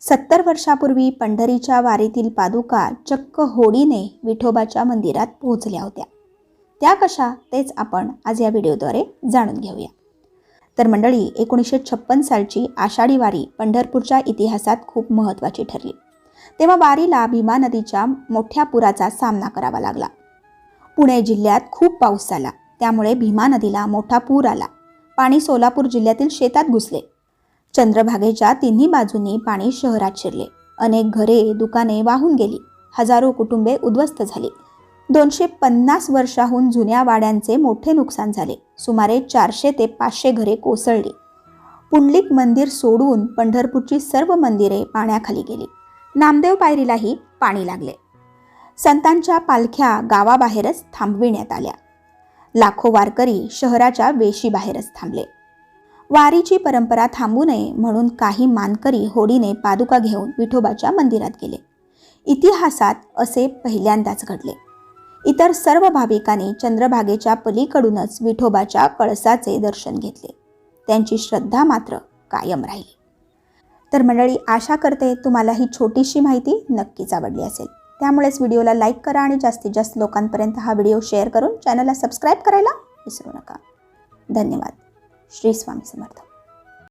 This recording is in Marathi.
70 वर्षापूर्वी पंढरीच्या वारीतील पादुका चक्क होडीने विठोबाच्या मंदिरात पोहोचल्या होत्या। त्या कशा तेच आपण आज या व्हिडिओद्वारे जाणून घेऊया। तर मंडळी, 1956 सालची आषाढी वारी पंढरपूरच्या इतिहासात खूप महत्त्वाची ठरली। तेव्हा वारीला भीमा नदीच्या मोठ्या पुराचा सामना करावा लागला। पुणे जिल्ह्यात खूप पाऊस झाला, त्यामुळे भीमा नदीला मोठा पूर आला। पाणी सोलापूर जिल्ह्यातील शेतात घुसले। चंद्रभागेच्या तिन्ही बाजूंनी पाणी शहरात शिरले। अनेक घरे, दुकाने वाहून गेली। हजारो कुटुंबे उद्ध्वस्त झाली। 250 वर्षाहून जुन्या वाड्यांचे मोठे नुकसान झाले। सुमारे 400 ते 500 घरे कोसळली। पुंडलिक मंदिर सोडून पंढरपूरची सर्व मंदिरे पाण्याखाली गेली। नामदेव पायरीलाही पाणी लागले। संतांच्या पालख्या गावाबाहेरच थांबविण्यात आल्या। लाखो वारकरी शहराच्या वेशीबाहेरच थांबले। वारीची परंपरा थांबू नये म्हणून काही मानकरी होडीने पादुका घेऊन विठोबाच्या मंदिरात गेले। इतिहासात असे पहिल्यांदाच घडले। इतर सर्व भाविकांनी चंद्रभागेच्या पलीकडूनच विठोबाच्या कळसाचे दर्शन घेतले। त्यांची श्रद्धा मात्र कायम राहिली। तर मंडळी, आशा करते तुम्हाला ही छोटीशी माहिती नक्कीच आवडली असेल। त्यामुळेच व्हिडिओला लाईक करा आणि जास्तीत जास्त लोकांपर्यंत हा व्हिडिओ शेअर करून चॅनलला सबस्क्राईब करायला विसरू नका। धन्यवाद। श्री स्वामी समर्थ।